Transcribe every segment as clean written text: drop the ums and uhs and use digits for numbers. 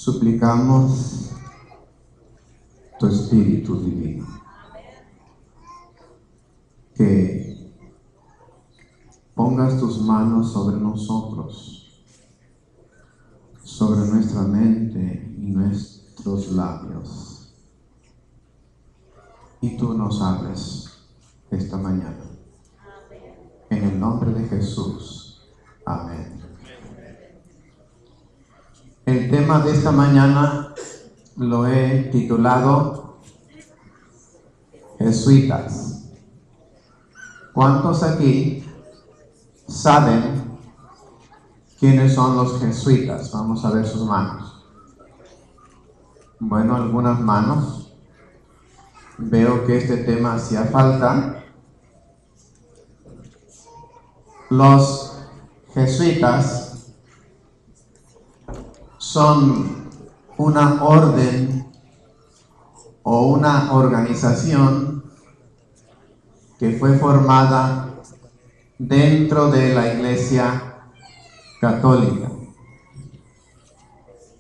suplicamos tu Espíritu Divino, que pongas tus manos sobre nosotros, sobre nuestra mente y nuestros labios, y tú nos hables esta mañana. En el nombre de Jesús. Amén. El tema de esta mañana lo he titulado Jesuitas. ¿Cuántos aquí saben quiénes son los jesuitas? Vamos a ver sus manos. Bueno, algunas manos. Veo que este tema hacía falta. Los jesuitas son una orden o una organización que fue formada dentro de la Iglesia Católica.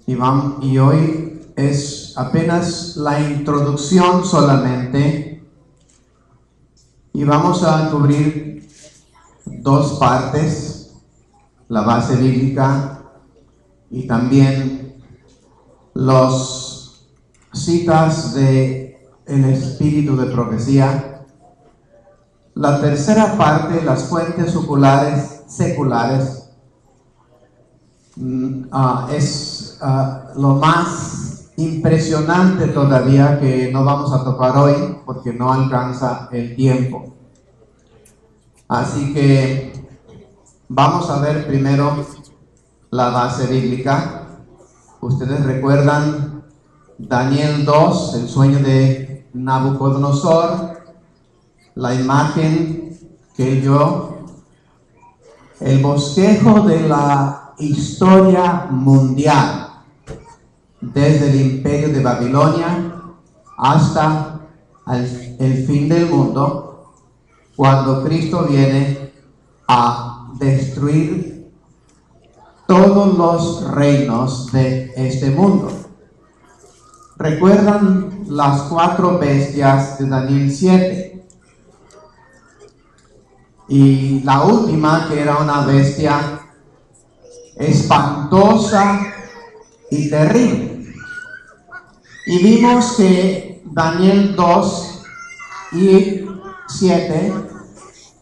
Y hoy es apenas la introducción solamente, y vamos a cubrir dos partes: la base bíblica y también las citas de el espíritu de profecía. La tercera parte, las fuentes seculares, es lo más impresionante todavía, que no vamos a tocar hoy porque no alcanza el tiempo. Así que vamos a ver primero la base bíblica. Ustedes recuerdan Daniel 2, el sueño de Nabucodonosor, la imagen que él vio, el bosquejo de la historia mundial, desde el imperio de Babilonia hasta el fin del mundo, cuando Cristo viene a destruir todos los reinos de este mundo. ¿Recuerdan las 4 bestias de Daniel 7? Y la última, que era una bestia espantosa y terrible. Y vimos que Daniel 2 y 7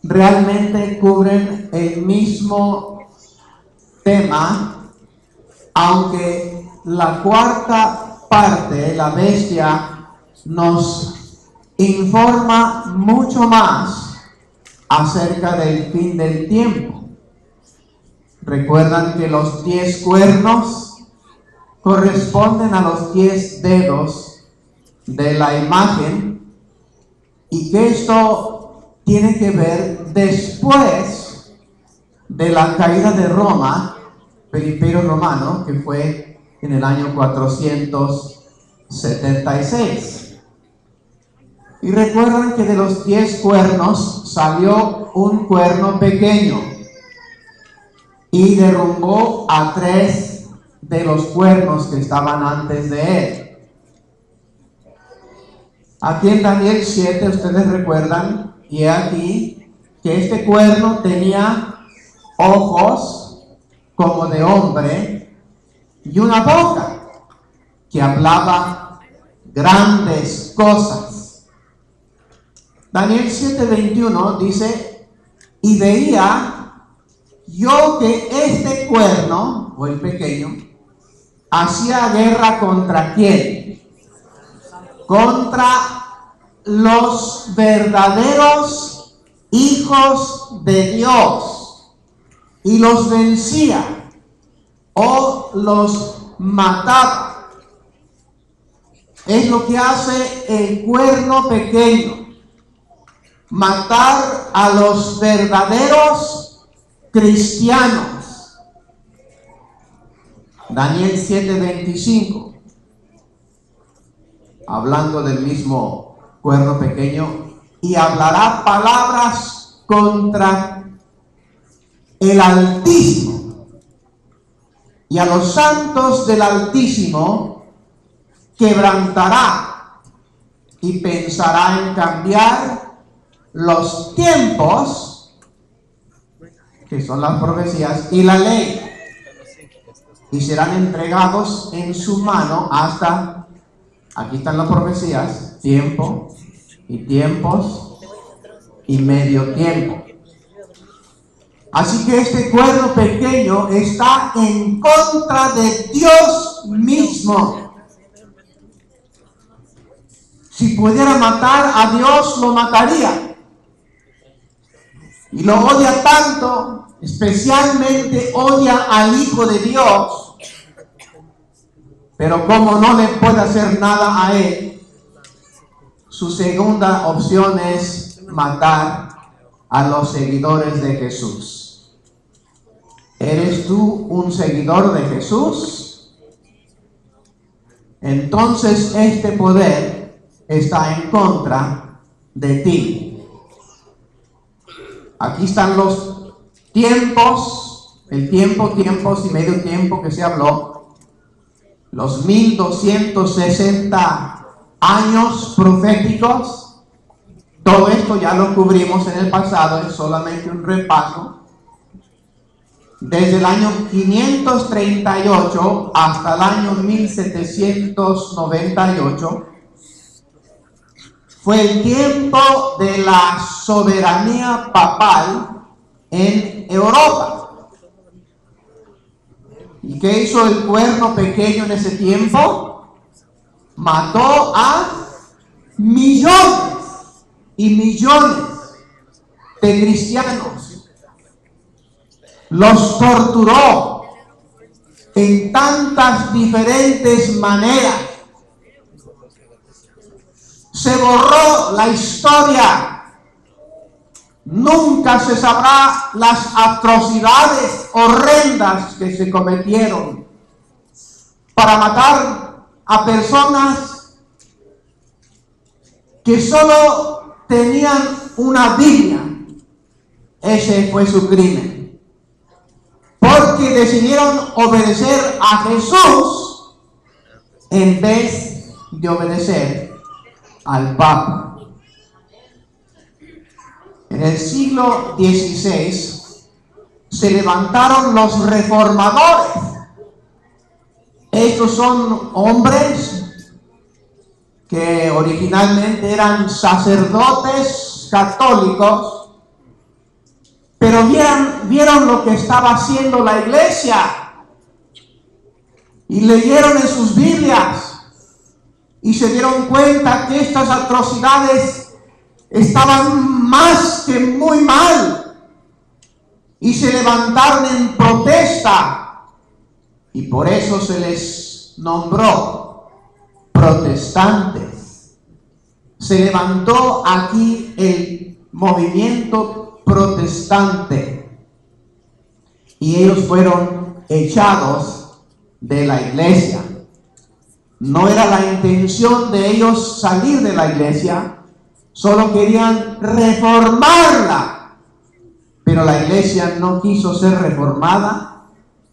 realmente cubren el mismo tema, aunque la cuarta parte, la bestia, nos informa mucho más acerca del fin del tiempo. Recuerdan que los 10 cuernos corresponden a los 10 dedos de la imagen, y que esto tiene que ver después de la caída de Roma, del Imperio Romano, que fue en el año 476. Y recuerdan que de los 10 cuernos salió un cuerno pequeño y derrumbó a 3 de los cuernos que estaban antes de él. Aquí en Daniel 7 ustedes recuerdan, y aquí, que este cuerno tenía ojos como de hombre y una boca que hablaba grandes cosas. Daniel 7:21 dice: y veía yo que este cuerno, o el pequeño, hacía guerra ¿contra quién? Contra los verdaderos hijos de Dios, y los vencía o los mataba. Es lo que hace el cuerno pequeño: matar a los verdaderos cristianos. Daniel 7:25, hablando del mismo cuerno pequeño: y hablará palabras contra el Altísimo y a los santos del Altísimo quebrantará y pensará en cambiar los tiempos, que son las profecías, y la ley, y serán entregados en su mano hasta, aquí están las profecías, tiempo y tiempos y medio tiempo. Así que este cuerno pequeño está en contra de Dios mismo. Si pudiera matar a Dios, lo mataría. Y lo odia tanto, especialmente odia al Hijo de Dios. Pero como no le puede hacer nada a él, su segunda opción es matar a los seguidores de Jesús. ¿Eres tú un seguidor de Jesús? Entonces este poder está en contra de ti. Aquí están los tiempos, el tiempo, tiempos y medio tiempo que se habló, los 1260 años proféticos. Todo esto ya lo cubrimos en el pasado, es solamente un repaso. Desde el año 538 hasta el año 1798 fue el tiempo de la soberanía papal en Europa. ¿Y qué hizo el cuerno pequeño en ese tiempo? Mató a millones y millones de cristianos. Los torturó en tantas diferentes maneras. Se borró la historia. Nunca se sabrá las atrocidades horrendas que se cometieron para matar a personas que solo tenían una Biblia. Ese fue su crimen. Porque decidieron obedecer a Jesús en vez de obedecer al Papa. En el siglo XVI se levantaron los reformadores. Estos son hombres que originalmente eran sacerdotes católicos, pero vieron lo que estaba haciendo la iglesia y leyeron en sus Biblias y se dieron cuenta que estas atrocidades estaban más que muy mal y se levantaron en protesta, y por eso se les nombró protestantes. Se levantó aquí el movimiento protestante y ellos fueron echados de la iglesia. No era la intención de ellos salir de la iglesia, solo querían reformarla, pero la iglesia no quiso ser reformada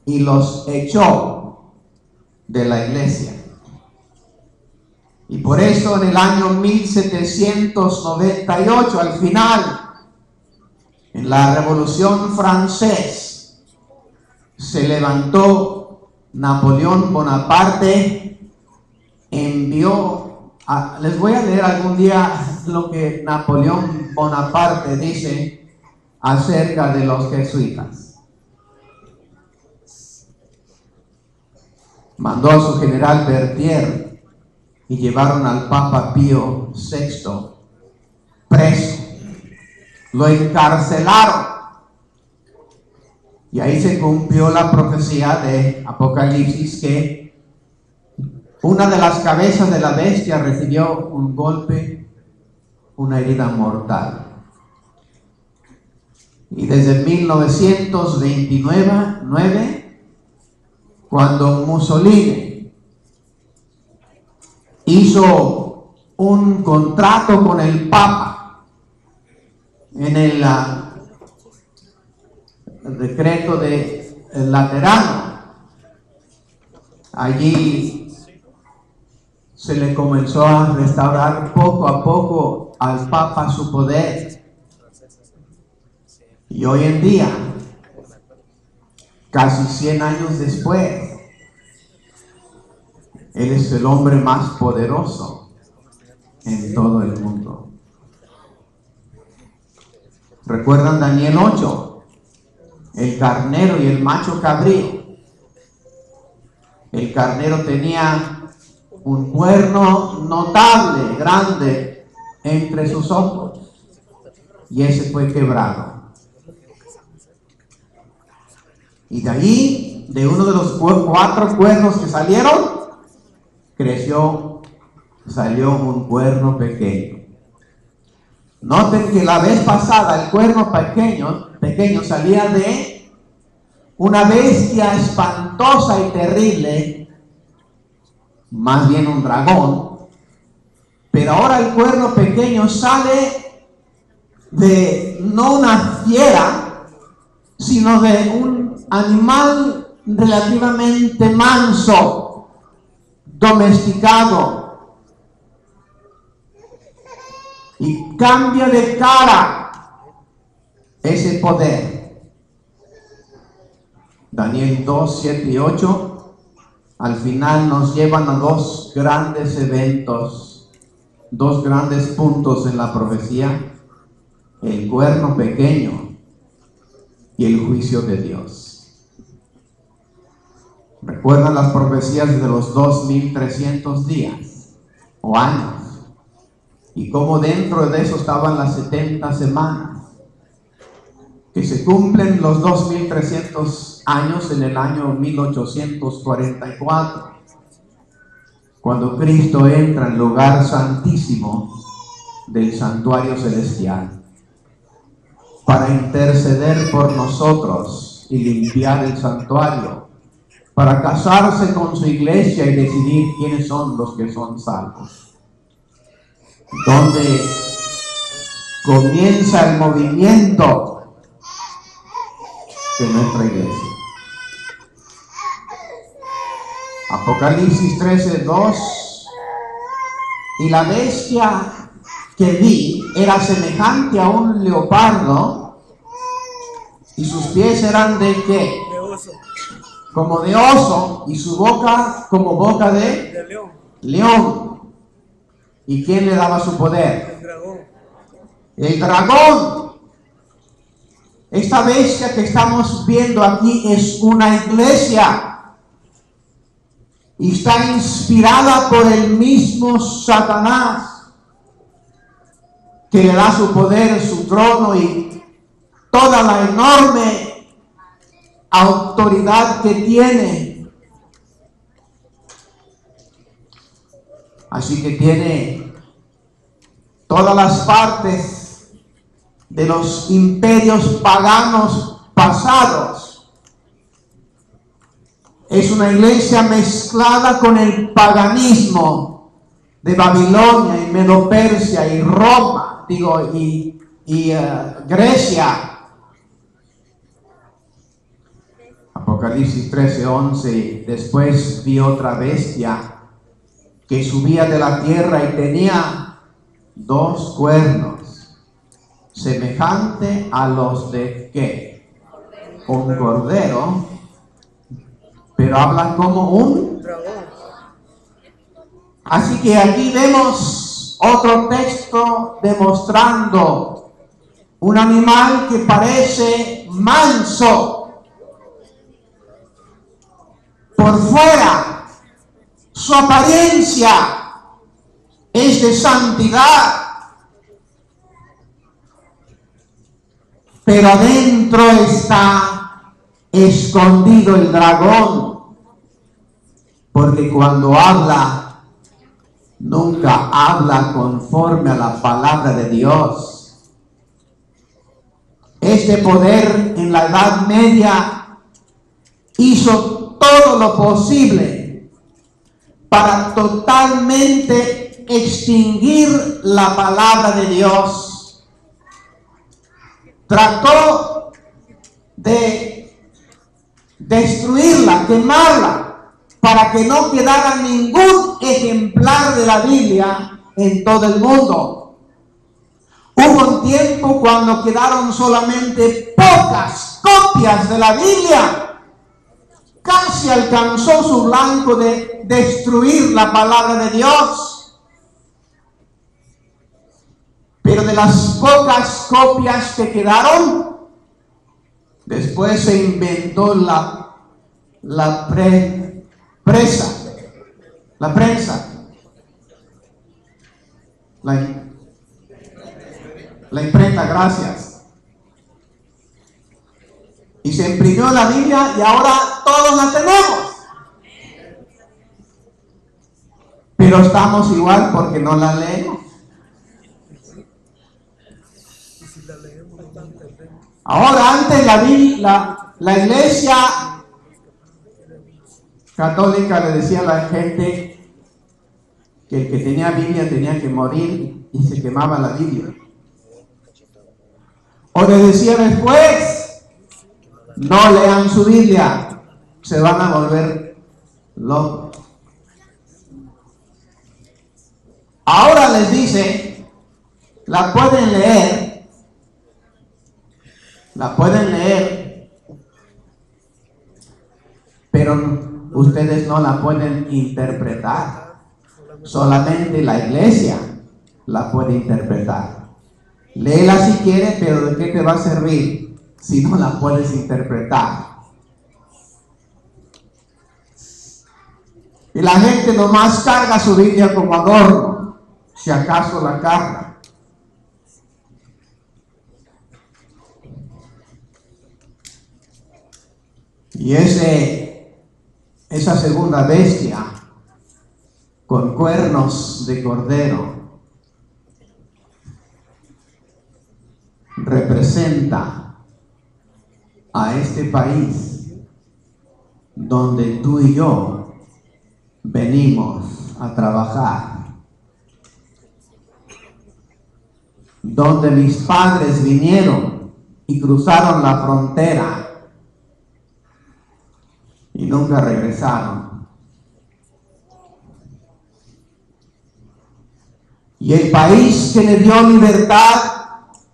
y los echó de la iglesia. Y por eso en el año 1798, al final, en la Revolución Francesa, se levantó Napoleón Bonaparte, les voy a leer algún día lo que Napoleón Bonaparte dice acerca de los jesuitas. Mandó a su general Berthier y llevaron al Papa Pío VI preso. Lo encarcelaron y ahí se cumplió la profecía de Apocalipsis, que una de las cabezas de la bestia recibió un golpe, una herida mortal. Y desde 1929, cuando Mussolini hizo un contrato con el Papa en el decreto de Laterano, Allí se le comenzó a restaurar poco a poco al Papa su poder. Y hoy en día, casi 100 años después, él es el hombre más poderoso en todo el mundo. ¿Recuerdan Daniel 8? El carnero y el macho cabrío. El carnero tenía un cuerno notable, grande, entre sus ojos, y ese fue quebrado. Y de allí, de uno de los 4 cuernos que salieron, salió un cuerno pequeño. Noten que la vez pasada el cuerno pequeño salía de una bestia espantosa y terrible, más bien un dragón, pero ahora el cuerno pequeño sale de no una fiera, sino de un animal relativamente manso, domesticado, y cambia de cara ese poder. Daniel 2, 7 y 8 al final nos llevan a 2 grandes eventos, 2 grandes puntos en la profecía: el cuerno pequeño y el juicio de Dios. ¿Recuerdan las profecías de los 2300 días o años? Y cómo dentro de eso estaban las 70 semanas, que se cumplen los 2300 años en el año 1844, cuando Cristo entra en el lugar santísimo del santuario celestial para interceder por nosotros y limpiar el santuario, para casarse con su iglesia y decidir quiénes son los que son salvos. Donde comienza el movimiento de nuestra iglesia. Apocalipsis 13:2: y la bestia que vi era semejante a un leopardo, y sus pies eran ¿de qué? De oso. Como de oso, y su boca como boca de león. León. ¿Y quién le daba su poder? El dragón. El dragón. Esta bestia que estamos viendo aquí es una iglesia y está inspirada por el mismo Satanás, que le da su poder, su trono y toda la enorme autoridad que tiene. Así que tiene todas las partes de los imperios paganos pasados. Es una iglesia mezclada con el paganismo de Babilonia y Medo-Persia y Roma, y Grecia. Apocalipsis 13:11: después vi otra bestia que subía de la tierra y tenía 2 cuernos, semejante a los de ¿qué? Un cordero, pero habla como un dragón. Así que aquí vemos otro texto demostrando un animal que parece manso por fuera. Su apariencia es de santidad, pero adentro está escondido el dragón, porque cuando habla, nunca habla conforme a la palabra de Dios. Este poder en la Edad Media hizo todo lo posible para totalmente extinguir la palabra de Dios. Trató de destruirla, quemarla, para que no quedara ningún ejemplar de la Biblia en todo el mundo. Hubo un tiempo cuando quedaron solamente pocas copias de la Biblia. Casi alcanzó su blanco de destruir la palabra de Dios. Pero de las pocas copias que quedaron, después se inventó la imprenta, gracias. Y se imprimió la Biblia y ahora todos la tenemos. Pero estamos igual porque no la leemos. Ahora, antes la iglesia católica le decía a la gente que el que tenía Biblia tenía que morir y se quemaba la Biblia. O le decía después, no lean su Biblia, se van a volver locos. Ahora les dice, la pueden leer, pero ustedes no la pueden interpretar. Solamente la iglesia la puede interpretar. Léela si quieres, pero ¿de qué te va a servir si no la puedes interpretar? Y la gente nomás carga su Biblia como adorno, si acaso la carga. Y esa segunda bestia con cuernos de cordero representa a este país donde tú y yo venimos a trabajar, donde mis padres vinieron y cruzaron la frontera y nunca regresaron. Y el país que le dio libertad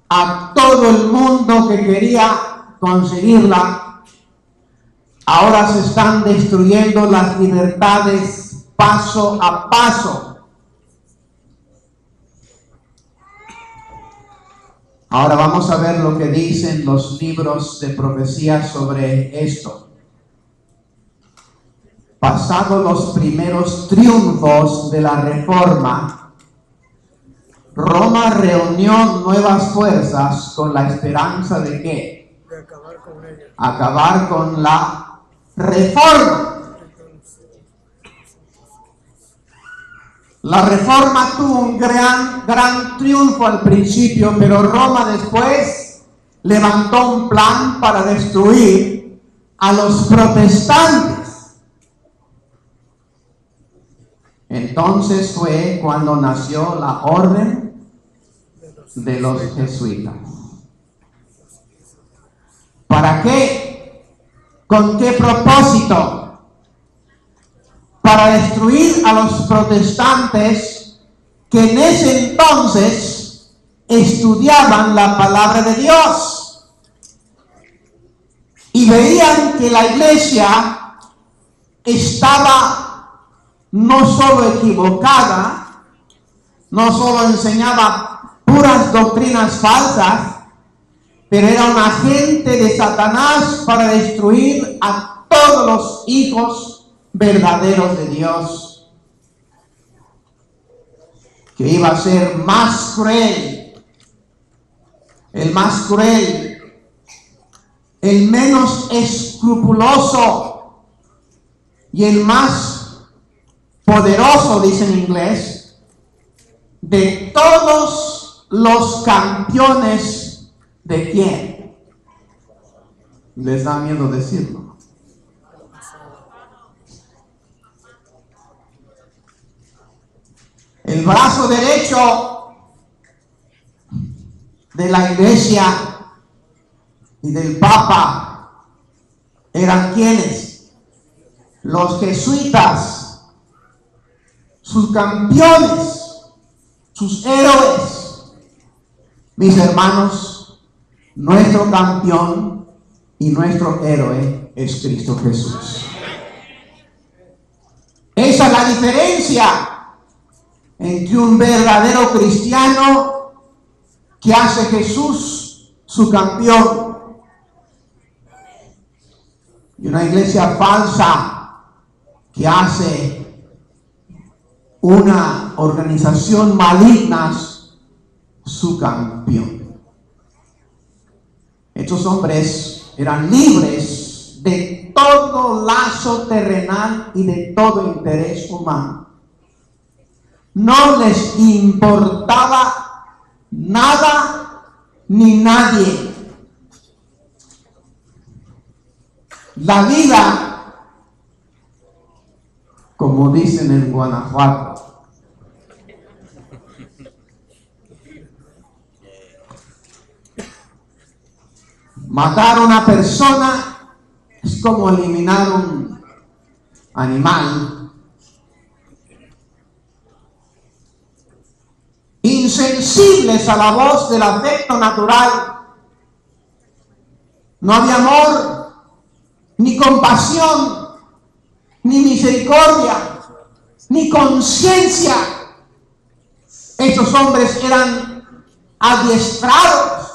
a todo el mundo que quería conseguirla, ahora se están destruyendo las libertades paso a paso. Ahora vamos a ver lo que dicen los libros de profecía sobre esto. Pasados los primeros triunfos de la Reforma, Roma reunió nuevas fuerzas con la esperanza de ¿qué? De acabar con ella. Acabar con la Reforma. La Reforma tuvo un gran triunfo al principio, pero Roma después levantó un plan para destruir a los protestantes. Entonces fue cuando nació la orden de los jesuitas. ¿Para qué? ¿Con qué propósito? Para destruir a los protestantes que en ese entonces estudiaban la palabra de Dios y veían que la iglesia estaba no solo equivocada, no solo enseñaba puras doctrinas falsas, pero era un agente de Satanás para destruir a todos los hijos verdaderos de Dios, que iba a ser más cruel, el más cruel, el menos escrupuloso y el más poderoso, dice en inglés, de todos los campeones. ¿De quién? Les da miedo decirlo. El brazo derecho de la iglesia y del Papa eran ¿quiénes? los jesuitas, sus campeones, sus héroes. Mis hermanos, nuestro campeón y nuestro héroe es Cristo Jesús. Esa es la diferencia entre un verdadero cristiano que hace Jesús su campeón y una iglesia falsa que hace una organización maligna su campeón. Estos hombres eran libres de todo lazo terrenal y de todo interés humano. No les importaba nada ni nadie. La vida, como dicen en Guanajuato, matar a una persona es como eliminar un animal. Insensibles a la voz del afecto natural. No había amor, ni compasión, ni misericordia, ni conciencia. Estos hombres eran adiestrados,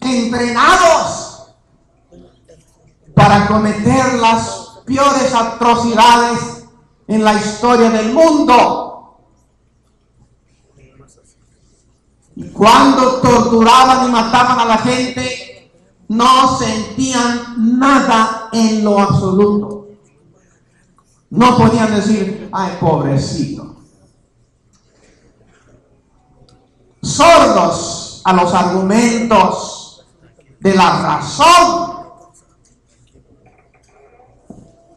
entrenados para cometer las peores atrocidades en la historia del mundo. Y cuando torturaban y mataban a la gente, no sentían nada en lo absoluto. No podían decir, ay, pobrecito. Sordos a los argumentos de la razón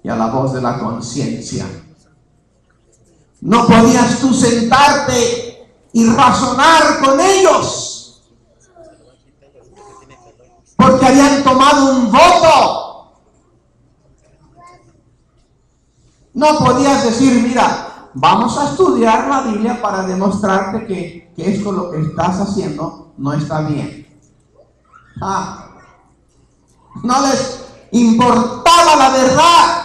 y a la voz de la conciencia. No podías tú sentarte y razonar con ellos, porque habían tomado un voto. No podías decir, mira, vamos a estudiar la Biblia para demostrarte que esto lo que estás haciendo no está bien. No les importaba la verdad.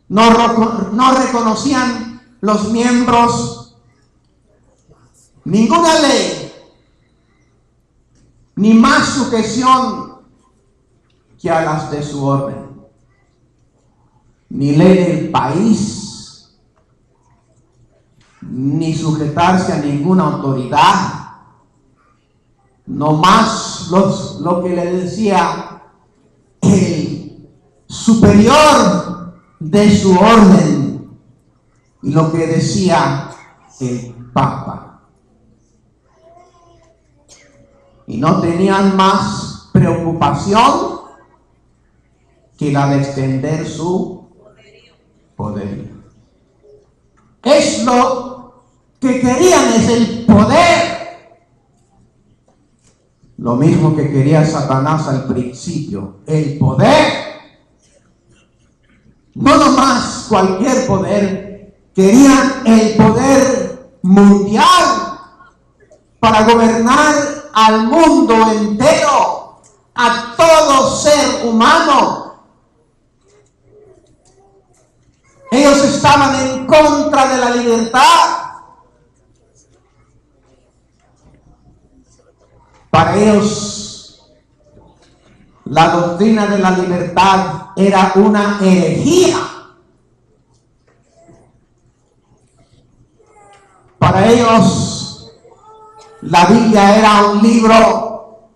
No reconocían los miembros ninguna ley, ni más sujeción que a las de su orden, ni ley del país, ni sujetarse a ninguna autoridad, no más lo que le decía el superior de su orden y lo que decía el Papa. Y no tenían más preocupación que la de extender su poder. Es lo que querían, es el poder. Lo mismo que quería Satanás al principio, el poder. No nomás cualquier poder, querían el poder mundial para gobernar al mundo entero, a todo ser humano. Ellos estaban en contra de la libertad. Para ellos, la doctrina de la libertad era una herejía. Para ellos, la Biblia era un libro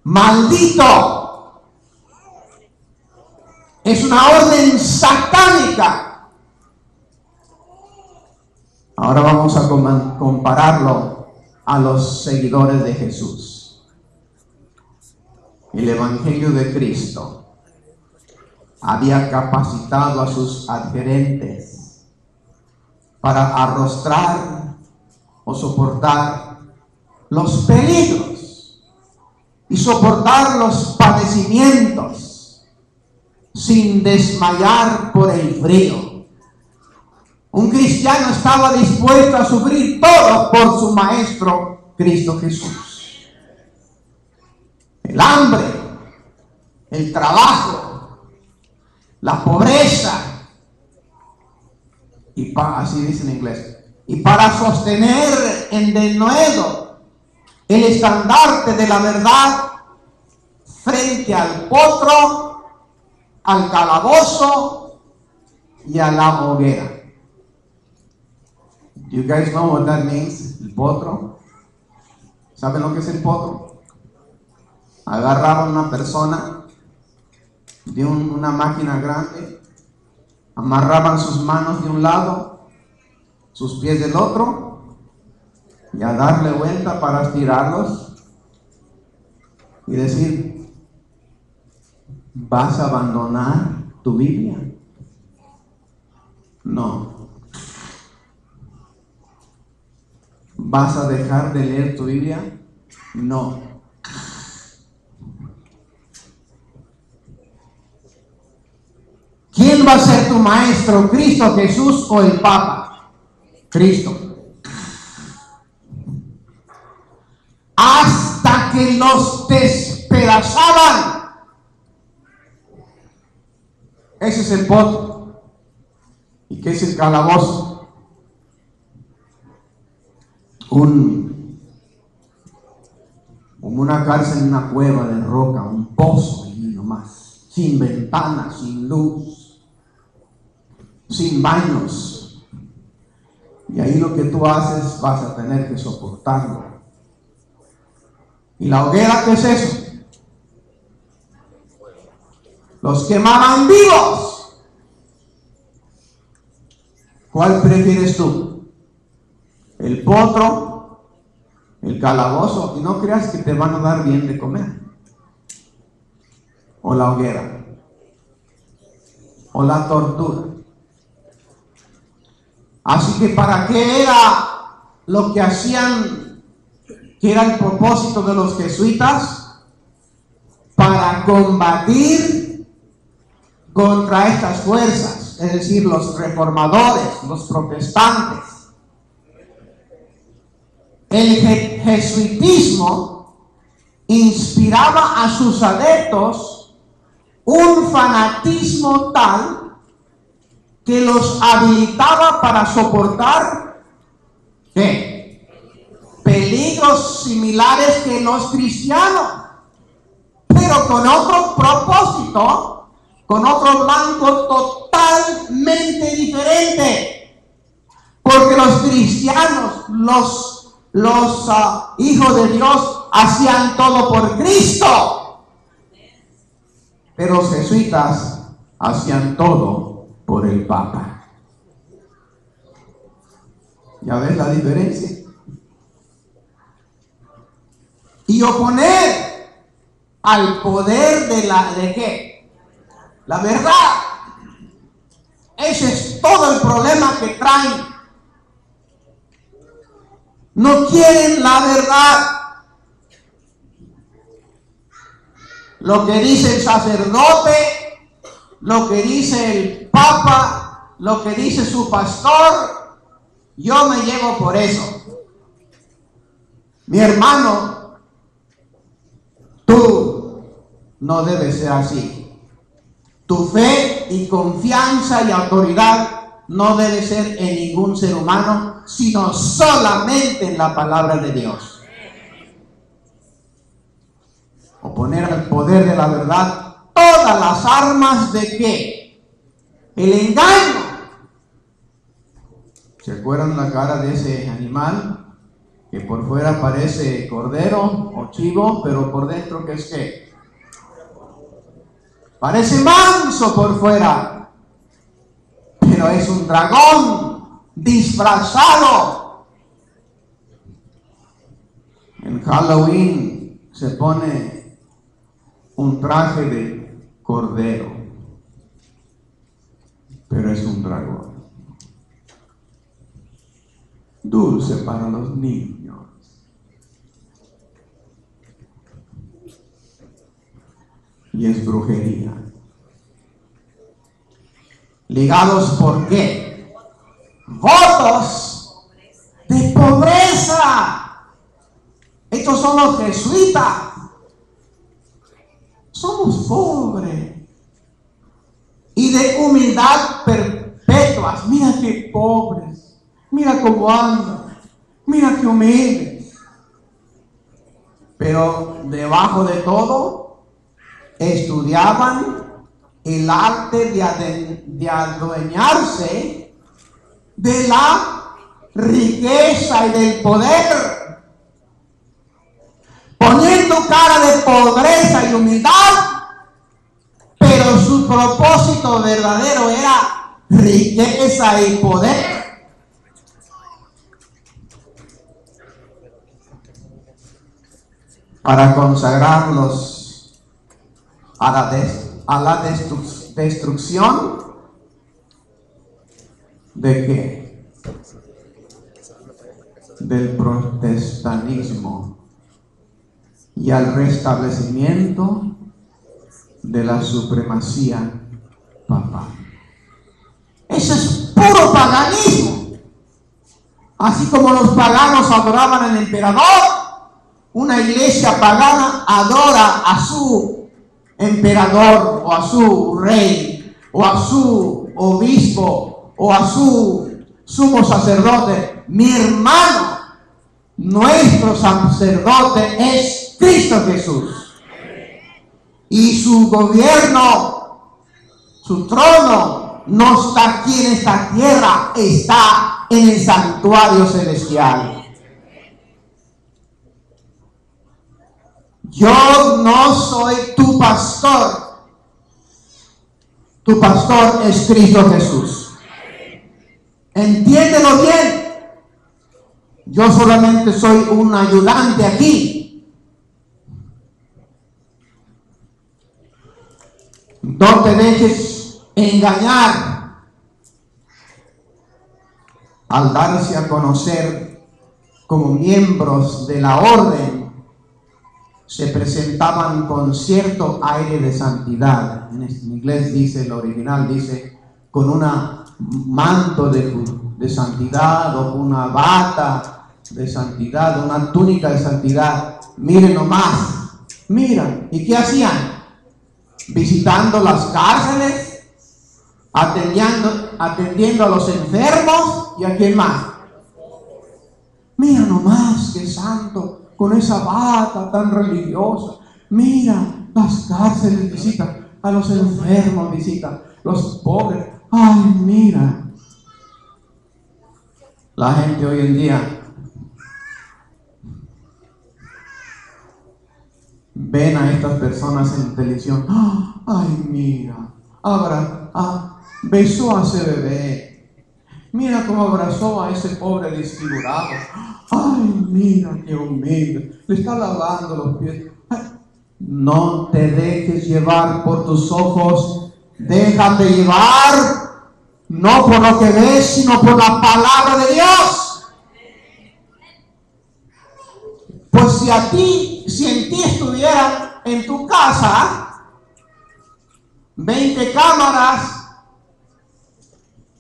maldito. Es una orden satánica. Ahora vamos a compararlo a los seguidores de Jesús. El Evangelio de Cristo había capacitado a sus adherentes para arrostrar o soportar los peligros y soportar los padecimientos sin desmayar por el frío. Un cristiano estaba dispuesto a sufrir todo por su Maestro Cristo Jesús. El hambre, el trabajo, la pobreza, así dice en inglés, y para sostener en denuedo el estandarte de la verdad frente al potro, al calabozo y a la hoguera. Do you guys know what that means? El potro. ¿Saben lo que es el potro? Agarraban a una persona de una máquina grande, amarraban sus manos de un lado, sus pies del otro, y a darle vuelta para estirarlos y decir: ¿vas a abandonar tu Biblia? No. ¿Vas a dejar de leer tu Biblia? No. ¿Quién va a ser tu maestro, Cristo Jesús o el Papa? Cristo. Hasta que los despedazaban. Ese es el potro. ¿Y qué es el calabozo? Como una cárcel en una cueva de roca, un pozo y nomás, sin ventanas, sin luz, sin baños. Y ahí lo que tú haces vas a tener que soportarlo. ¿Y la hoguera qué es eso? Los quemaban vivos. ¿Cuál prefieres tú? ¿El potro, el calabozo? Y no creas que te van a dar bien de comer. O la hoguera, o la tortura. Así que ¿para qué era lo que hacían, que era el propósito de los jesuitas? Para combatir contra estas fuerzas, es decir, los reformadores, los protestantes. El jesuitismo inspiraba a sus adeptos un fanatismo tal que los habilitaba para soportar ¿qué? Peligros similares que los cristianos, pero con otro propósito, con otro blanco totalmente diferente. Porque los cristianos, los hijos de Dios, hacían todo por Cristo, pero los jesuitas hacían todo por el Papa. ¿Ya ves la diferencia? Y oponer al poder ¿de qué? La verdad. Ese es todo el problema que traen. No quieren la verdad. Lo que dice el sacerdote, lo que dice el Papa, lo que dice su pastor, yo me llevo por eso. Mi hermano, tú no debes ser así. Tu fe y confianza y autoridad no debe ser en ningún ser humano, sino solamente en la palabra de Dios. Oponer al poder de la verdad todas las armas de ¿qué? El engaño. ¿Se acuerdan la cara de ese animal? Que por fuera parece cordero o chivo, pero por dentro ¿qué es qué? Parece manso por fuera, pero es un dragón disfrazado. En Halloween se pone un traje de cordero, pero es un dragón. Dulce para los niños. Y es brujería. ¿Ligados por qué? Votos de pobreza. Estos son los jesuitas. Somos pobres. Y de humildad perpetuas. Mira qué pobres. Mira cómo andan. Mira qué humildes. Pero debajo de todo, estudiaban el arte de adueñarse de la riqueza y del poder, poniendo cara de pobreza y humildad, pero su propósito verdadero era riqueza y poder. Para consagrarlos a la destrucción ¿de qué? Del protestantismo y al restablecimiento de la supremacía papal. Eso es puro paganismo. Así como los paganos adoraban al emperador, una iglesia pagana adora a su emperador o a su rey o a su obispo o a su sumo sacerdote. Mi hermano, nuestro sacerdote es Cristo Jesús. Y su gobierno, su trono, no está aquí en esta tierra, está en el santuario celestial. Yo no soy tu pastor. Tu pastor es Cristo Jesús. Entiéndelo bien. Yo solamente soy un ayudante aquí. No te dejes engañar al darse a conocer como miembros de la orden. Se presentaban con cierto aire de santidad. En inglés dice, el original dice, con una manto de santidad o una bata de santidad, una túnica de santidad. Miren nomás, miran. ¿Y qué hacían? Visitando las cárceles, atendiendo a los enfermos y a quién más. Mira nomás, qué santo. Con esa bata tan religiosa. Mira, las cárceles visitan, a los enfermos visitan, los pobres. Ay, mira. La gente hoy en día ven a estas personas en televisión. Ay, mira. Besó a ese bebé. Mira cómo abrazó a ese pobre desfigurado. Ay, mira qué humilde. Le está lavando los pies. Ay, no te dejes llevar por tus ojos. Déjate llevar, no por lo que ves, sino por la palabra de Dios. Pues si en ti estuvieran en tu casa 20 cámaras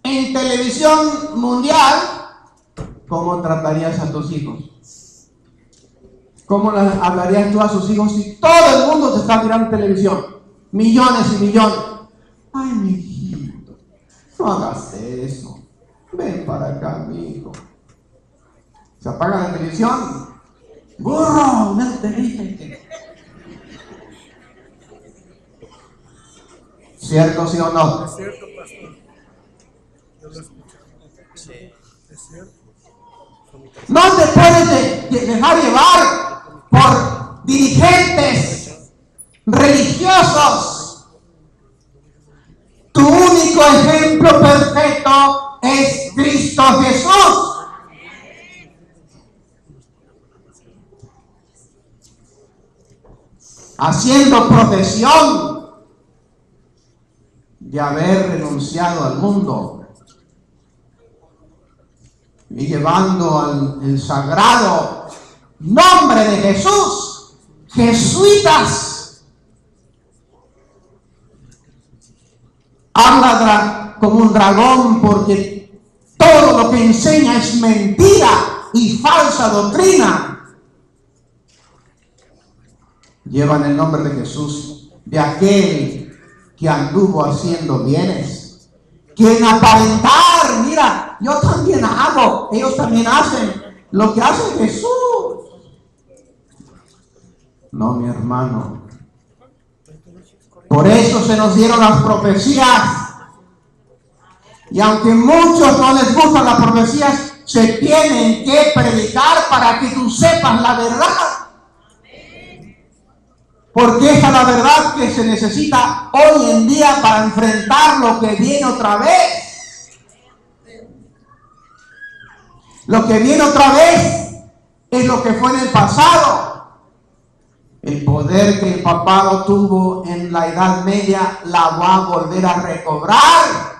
en televisión mundial, ¿cómo tratarías a tus hijos? ¿Cómo hablarías tú a sus hijos si todo el mundo te está mirando en televisión? Millones y millones. Ay, mi hijito, no hagas eso. Ven para acá, mi hijo. Se apaga la televisión. Burro, no te dije. ¿Cierto, sí o no? Es cierto, pastor. Yo lo escuché. Sí. Es cierto. No te puedes dejar llevar por dirigentes religiosos. Tu único ejemplo perfecto es Cristo Jesús. Haciendo profesión de haber renunciado al mundo y llevando el sagrado nombre de Jesús, jesuitas, habla como un dragón, porque todo lo que enseña es mentira y falsa doctrina. Llevan el nombre de Jesús, de aquel que anduvo haciendo bienes, que en aparentar, mira, yo también hago, ellos también hacen lo que hace Jesús. No, mi hermano. Por eso se nos dieron las profecías. Y aunque muchos no les gustan las profecías, se tienen que predicar para que tú sepas la verdad. Porque esa es la verdad que se necesita hoy en día para enfrentar lo que viene otra vez. Lo que viene otra vez es lo que fue en el pasado. El poder que el papado tuvo en la Edad Media la va a volver a recobrar.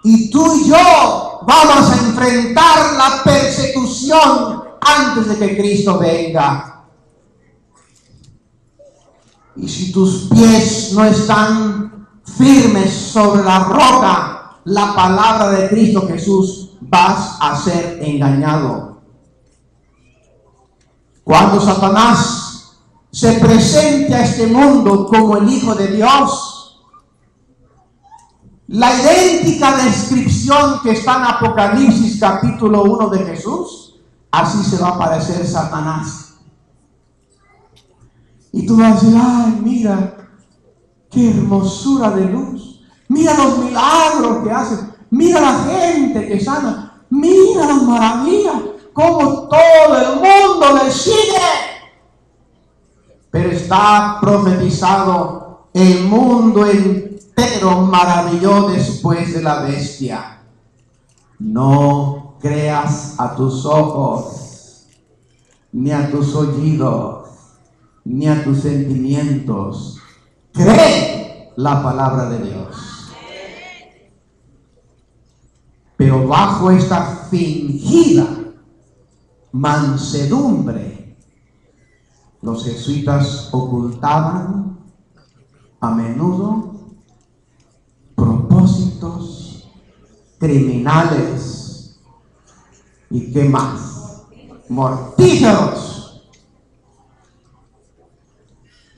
Y tú y yo vamos a enfrentar la persecución antes de que Cristo venga. Y si tus pies no están firmes sobre la roca, la palabra de Cristo Jesús, vas a ser engañado. Cuando Satanás se presente a este mundo como el Hijo de Dios, la idéntica descripción que está en Apocalipsis capítulo 1 de Jesús, así se va a aparecer Satanás. Y tú vas a decir, ay, mira, qué hermosura de luz. Mira los milagros que hace. Mira la gente que sana. Mira las maravillas. Cómo todo el mundo le sigue. Pero está profetizado, el mundo entero maravilló después de la bestia. No creas a tus ojos, ni a tus oídos, ni a tus sentimientos. Cree la palabra de Dios. Pero bajo esta fingida mansedumbre, los jesuitas ocultaban a menudo propósitos criminales y qué más, mortíferos.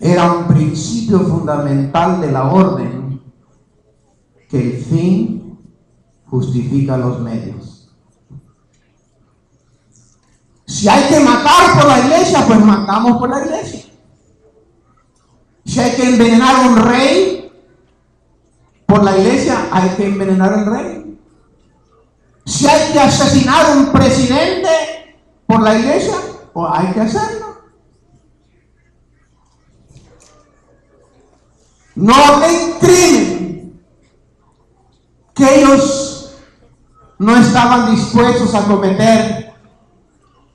Era un principio fundamental de la orden, que el fin justifica los medios. Si hay que matar por la iglesia, pues matamos por la iglesia. Si hay que envenenar a un rey por la iglesia, hay que envenenar al rey. Si hay que asesinar a un presidente por la iglesia, pues hay que hacerlo. No hay crimen que ellos no estaban dispuestos a cometer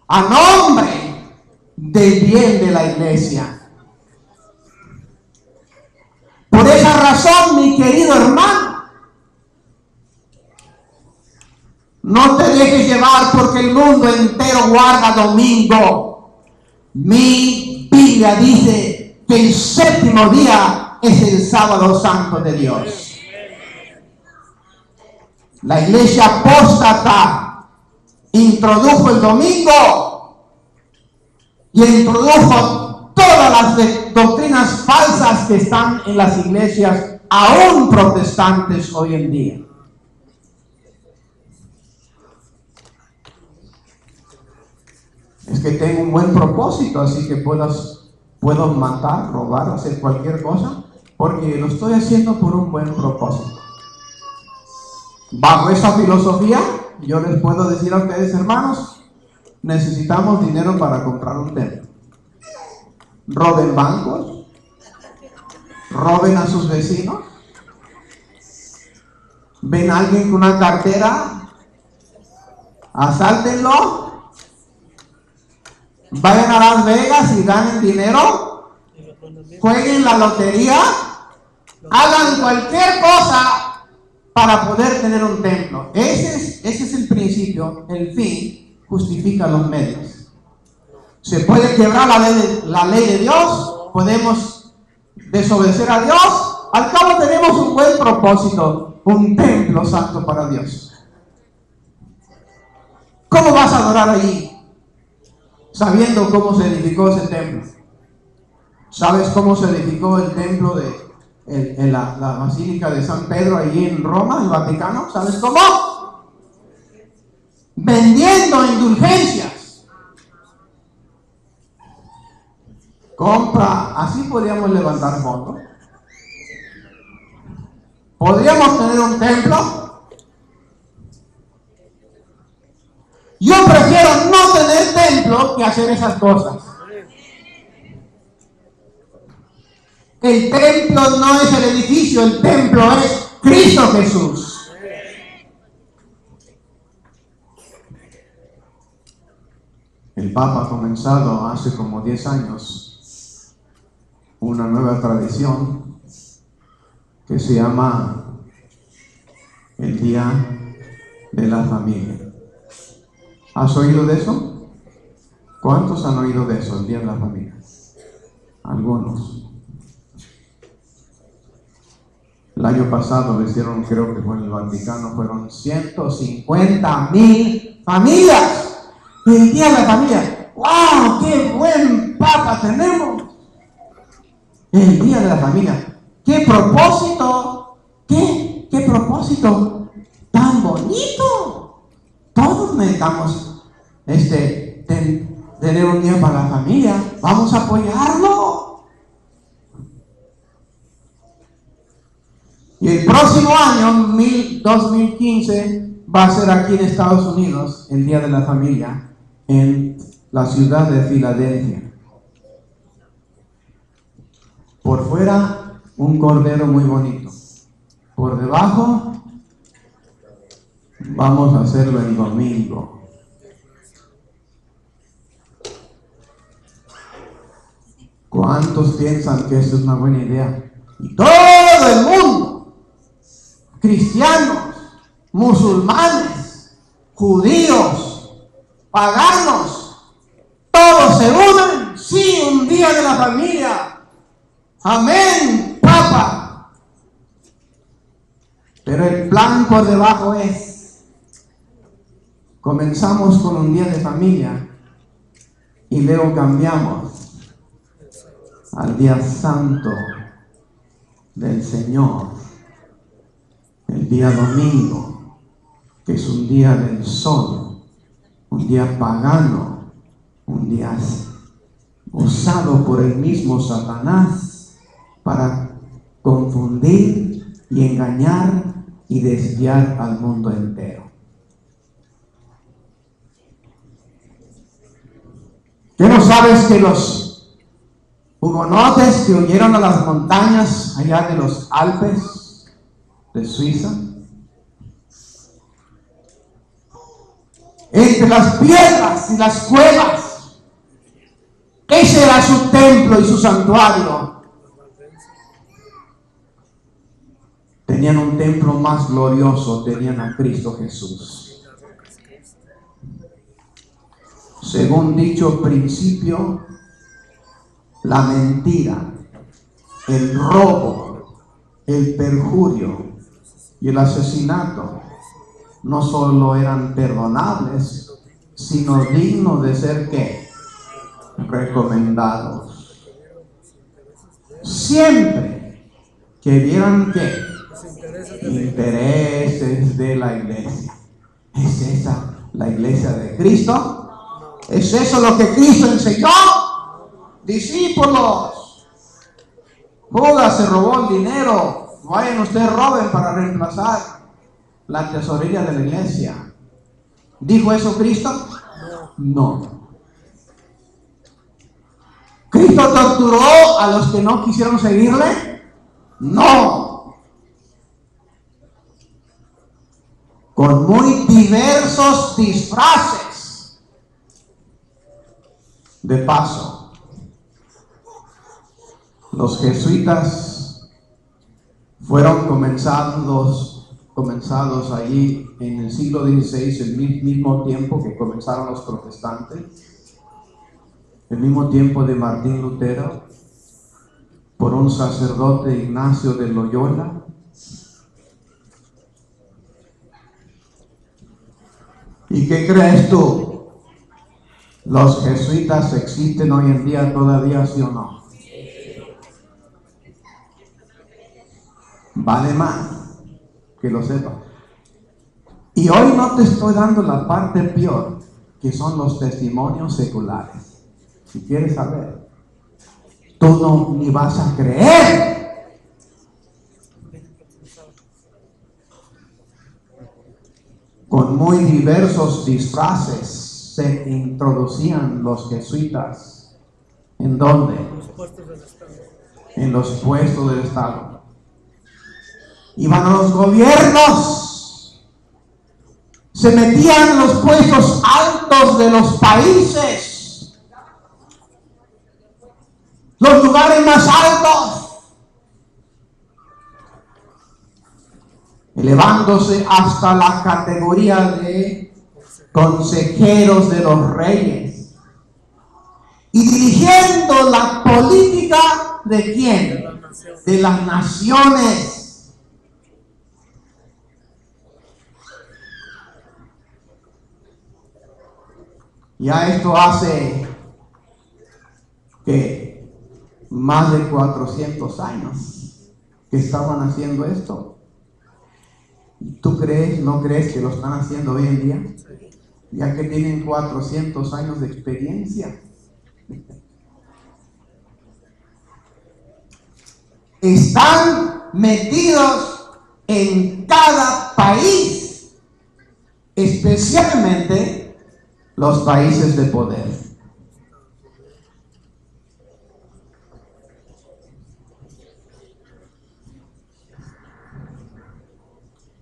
a nombre del bien de la iglesia. Por esa razón, mi querido hermano, no te dejes llevar porque el mundo entero guarda domingo. Mi Biblia dice que el séptimo día es el sábado santo de Dios. La iglesia apóstata introdujo el domingo y introdujo todas las doctrinas falsas que están en las iglesias, aún protestantes hoy en día. Es que tengo un buen propósito, así que puedo matar, robar, hacer cualquier cosa, porque lo estoy haciendo por un buen propósito. Bajo esa filosofía, yo les puedo decir a ustedes, hermanos, necesitamos dinero para comprar un templo. Roben bancos, roben a sus vecinos, ven a alguien con una cartera, asáltenlo, vayan a Las Vegas y ganen dinero, jueguen la lotería, hagan cualquier cosa para poder tener un templo. Ese es el principio. El fin justifica los medios. Se puede quebrar la ley de Dios, podemos desobedecer a Dios, al cabo tenemos un buen propósito. un templo santo para Dios. ¿Cómo vas a adorar allí? Sabiendo cómo se edificó ese templo. ¿Sabes cómo se edificó el templo en la Basílica de San Pedro allí en Roma, en el Vaticano? ¿Sabes cómo? Vendiendo indulgencias. Compra, así podríamos levantar fondos. ¿Podríamos tener un templo? Yo prefiero no tener templo que hacer esas cosas. El templo no es el edificio, el templo es Cristo Jesús. El Papa ha comenzado hace como 10 años una nueva tradición que se llama el Día de la Familia. ¿Has oído de eso? ¿Cuántos han oído de eso, el Día de la Familia? Algunos. El año pasado lo hicieron, creo que fue en el Vaticano, fueron 150,000 familias. El Día de la Familia. ¡Wow! ¡Qué buen Papa tenemos! El Día de la Familia. ¡Qué propósito! ¡Qué propósito tan bonito! Todos necesitamos tener un día para la familia. Vamos a apoyarlo. Y el próximo año, 2015, va a ser aquí en Estados Unidos el Día de la Familia en la ciudad de Filadelfia. Por fuera, un cordero muy bonito. Por debajo, vamos a hacerlo el domingo. ¿Cuántos piensan que eso es una buena idea? Y todo el mundo, cristianos, musulmanes, judíos, paganos, todos se unen. Sí, un día de la familia. Amén, Papa. Pero el plan por debajo es: comenzamos con un día de familia y luego cambiamos al día santo del Señor, el día domingo, que es un día del sol, un día pagano, un día usado por el mismo Satanás para confundir y engañar y desviar al mundo entero. ¿Qué no sabes que los hugonotes que huyeron a las montañas allá de los Alpes de Suiza, entre las piedras y las cuevas, ese era su templo y su santuario? Tenían un templo más glorioso, tenían a Cristo Jesús. Según dicho principio, la mentira, el robo, el perjurio y el asesinato no solo eran perdonables, sino dignos de ser ¿qué? Recomendados. Siempre que vieran ¿qué? Intereses de la iglesia. ¿Es esa la iglesia de Cristo? ¿Es eso lo que Cristo enseñó? Discípulos, Judas se robó el dinero. Vayan ustedes, roben para reemplazar la tesorería de la iglesia. ¿Dijo eso Cristo? No. ¿Cristo torturó a los que no quisieron seguirle? No. Con muy diversos disfraces. De paso, los jesuitas fueron comenzados allí en el siglo XVI, el mismo tiempo que comenzaron los protestantes, el mismo tiempo de Martín Lutero, por un sacerdote, Ignacio de Loyola. ¿Y qué crees tú? ¿Los jesuitas existen hoy en día todavía, sí o no? Vale más que lo sepas. Y hoy no te estoy dando la parte peor, que son los testimonios seculares. Si quieres saber, tú no ni vas a creer. Con muy diversos disfraces se introducían los jesuitas. ¿En dónde? En los puestos del Estado. Iban a los gobiernos, se metían en los puestos altos de los países, los lugares más altos, elevándose hasta la categoría de consejeros de los reyes y dirigiendo la política ¿de quién? De las naciones. Ya esto hace que más de 400 años que estaban haciendo esto. ¿Tú crees, no crees que lo están haciendo hoy en día? Ya que tienen 400 años de experiencia. Están metidos en cada país, especialmente los países de poder.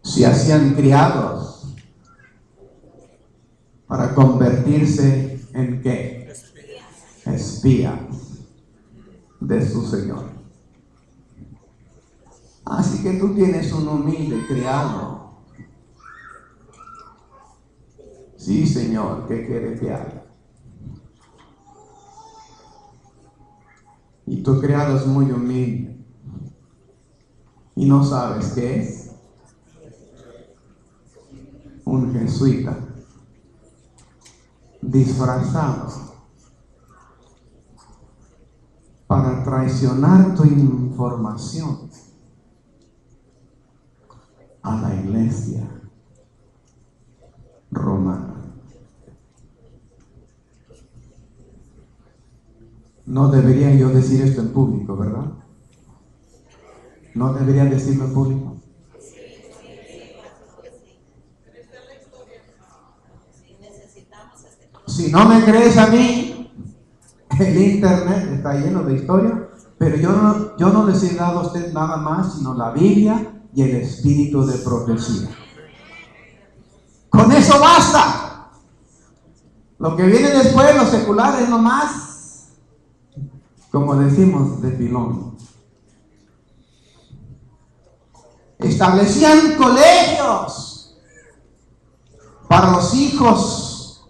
Se hacían criados para convertirse en ¿qué? Espías de su Señor. Así que tú tienes un humilde criado. Sí, Señor, ¿qué quiere que haga? Y tu criado es muy humilde y no sabes qué es. Un jesuita disfrazado para traicionar tu información a la iglesia romana. No debería yo decir esto en público, ¿verdad? No debería decirlo en público. Si no me crees a mí, el internet está lleno de historia, pero yo no les he dado a usted nada más sino la Biblia y el espíritu de profecía. Con eso basta. Lo que viene después, lo secular, es nomás, como decimos, de pilón. Establecían colegios para los hijos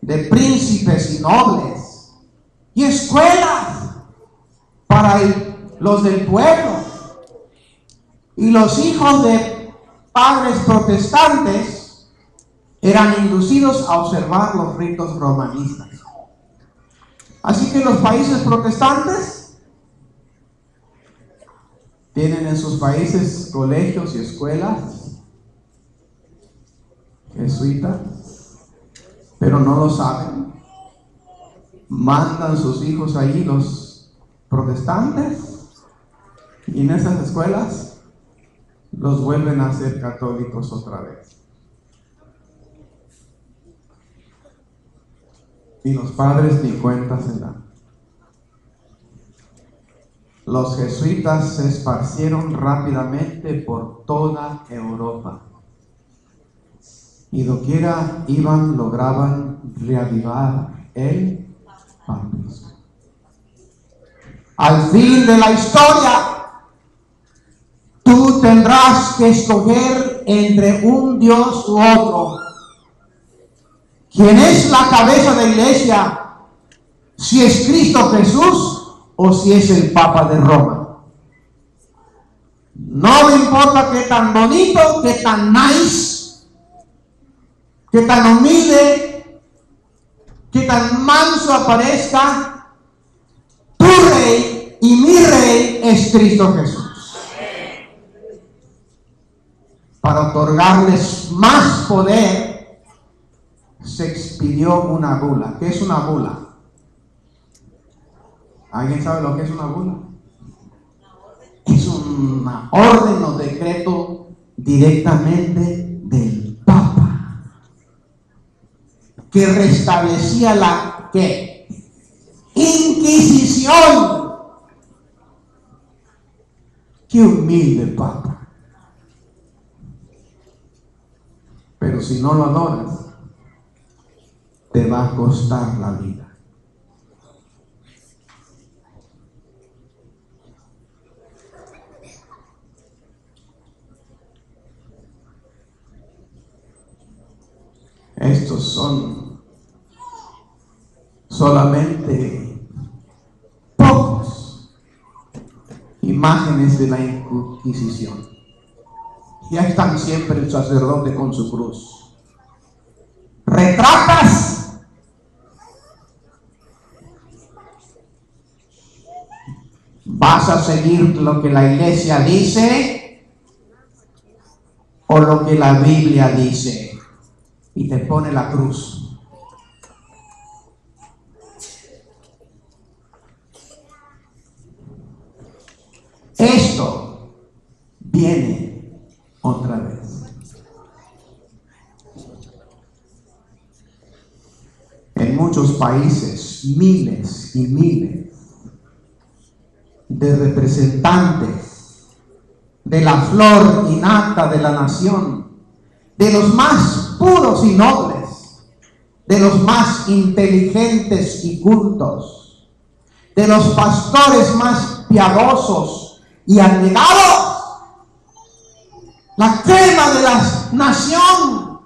de príncipes y nobles y escuelas para los del pueblo. Y los hijos de padres protestantes eran inducidos a observar los ritos romanistas. Así que los países protestantes tienen en sus países colegios y escuelas jesuitas, pero no lo saben. Mandan sus hijos allí los protestantes y en esas escuelas los vuelven a ser católicos otra vez. Y los padres ni cuenta se dan. Los jesuitas se esparcieron rápidamente por toda Europa. Y doquiera iban, lograban reavivar el papismo. Al fin de la historia, tú tendrás que escoger entre un Dios u otro. ¿Quién es la cabeza de la iglesia? Si es Cristo Jesús o si es el Papa de Roma. No me importa qué tan bonito, qué tan nice, que tan humilde, que tan manso aparezca, tu rey y mi rey es Cristo Jesús. Para otorgarles más poder, se expidió una bula. ¿Qué es una bula? ¿Alguien sabe lo que es una bula? Es una orden o decreto directamente del Papa que restablecía la ¿qué? Inquisición. Qué humilde Papa. Pero si no lo adoras, te va a costar la vida. Estos son solamente pocos imágenes de la Inquisición. Ya están siempre el sacerdote con su cruz. ¿Retratas? ¿Vas a seguir lo que la iglesia dice o lo que la Biblia dice? Y te pone la cruz. Esto viene otra vez. En muchos países, miles y miles de representantes de la flor innata de la nación, de los más puros y nobles, de los más inteligentes y cultos, de los pastores más piadosos y abnegados, la crema de la nación,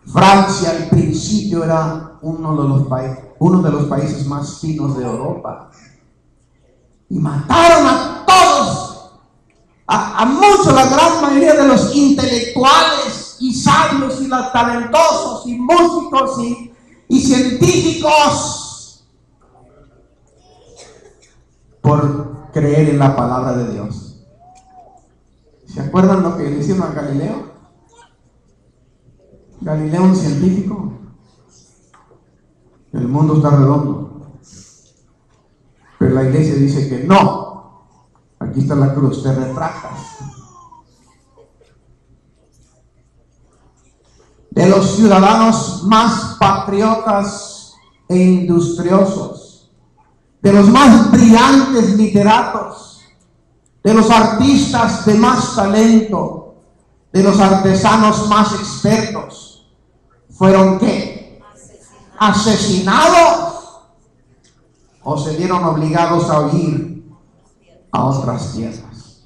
Francia al principio era uno de los países más finos de Europa, y mataron a todos, a muchos, la gran mayoría de los intelectuales y sabios y los talentosos y músicos y científicos por creer en la palabra de Dios. ¿Se acuerdan lo que le hicieron a Galileo? Galileo, un científico. El mundo está redondo. Pero la iglesia dice que no. Aquí está la cruz, te retractas. De los ciudadanos más patriotas e industriosos, de los más brillantes literatos, de los artistas de más talento, de los artesanos más expertos, ¿fueron qué? ¿Asesinados? ¿O se vieron obligados a huir a otras tierras?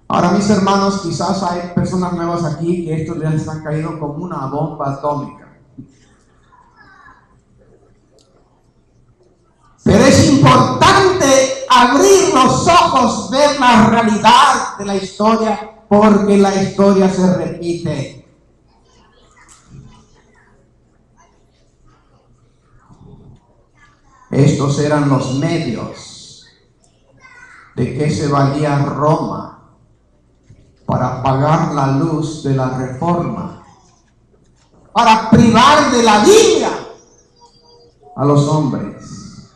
Ahora, mis hermanos, quizás hay personas nuevas aquí que esto les ha caído como una bomba atómica. Pero es importante abrir los ojos, ver la realidad de la historia, porque la historia se repite. Estos eran los medios. ¿De qué se valía Roma para apagar la luz de la reforma? Para privar de la vida a los hombres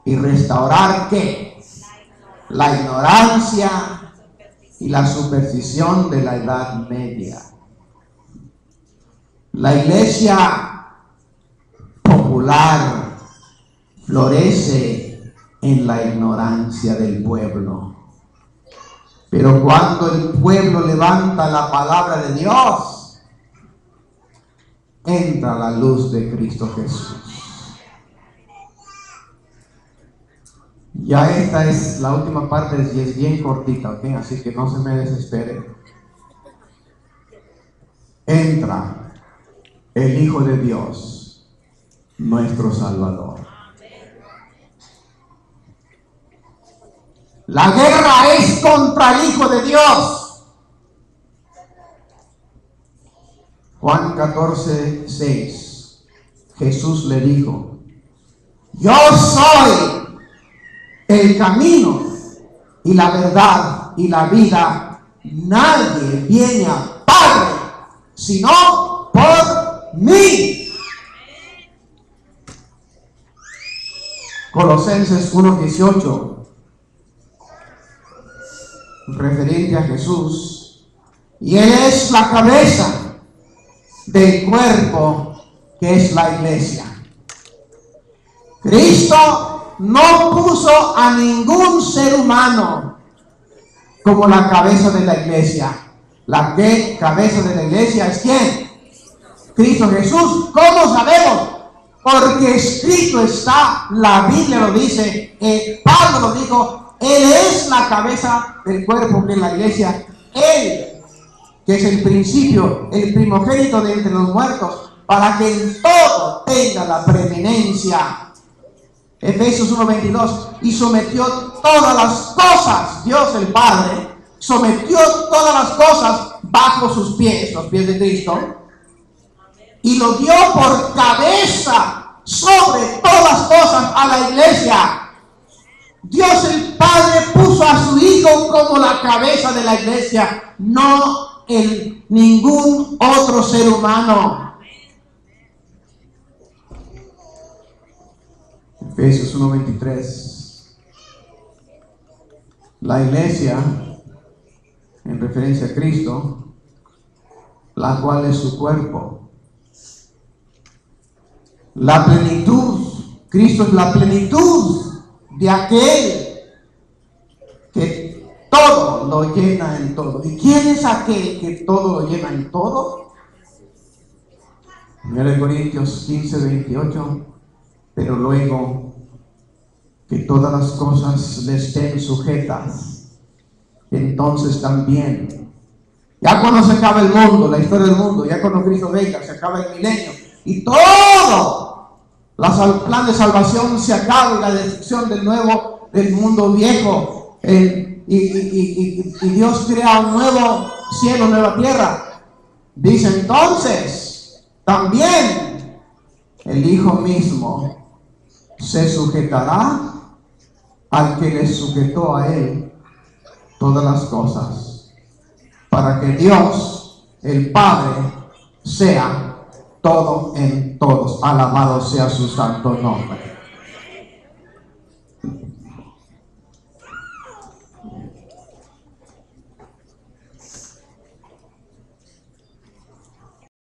y restaurar ¿qué? La ignorancia y la superstición de la Edad Media. La iglesia popular florece en la ignorancia del pueblo. Pero cuando el pueblo levanta la palabra de Dios, entra la luz de Cristo Jesús. Ya esta es la última parte y es bien cortita, ¿ok? Así que no se me desespere. Entra el Hijo de Dios, nuestro Salvador. La guerra es contra el Hijo de Dios. Juan 14:6. Jesús le dijo: yo soy el camino y la verdad y la vida. Nadie viene al Padre sino por mí. Colosenses 1:18, referente a Jesús, y Él es la cabeza del cuerpo que es la iglesia. Cristo no puso a ningún ser humano como la cabeza de la iglesia. La cabeza de la iglesia es ¿quién? Cristo Jesús. ¿Cómo sabemos? Porque escrito está, la Biblia lo dice, Pablo lo dijo, Él es la cabeza del cuerpo que es la iglesia. Él, que es el principio, el primogénito de entre los muertos, para que en todo tenga la preeminencia. Efesios 1:22, y sometió todas las cosas, Dios el Padre, sometió todas las cosas bajo sus pies, los pies de Cristo, y lo dio por cabeza sobre todas las cosas a la iglesia. Dios el Padre puso a su Hijo como la cabeza de la iglesia, no ningún otro ser humano. Efesios 1:23. La iglesia, en referencia a Cristo, la cual es su cuerpo. La plenitud, Cristo es la plenitud de aquel que todo lo llena en todo. ¿Y quién es aquel que todo lo llena en todo? 1 Corintios 15:28. Pero luego que todas las cosas le estén sujetas, entonces también, ya cuando se acaba el mundo, la historia del mundo, ya cuando Cristo venga, se acaba el milenio, y todo el plan de salvación se acaba, y la destrucción del mundo viejo, y Dios crea un nuevo cielo, nueva tierra. Dice entonces, también el Hijo mismo se sujetará al que le sujetó a Él todas las cosas, para que Dios, el Padre, sea todo en todos. Alabado sea su santo nombre.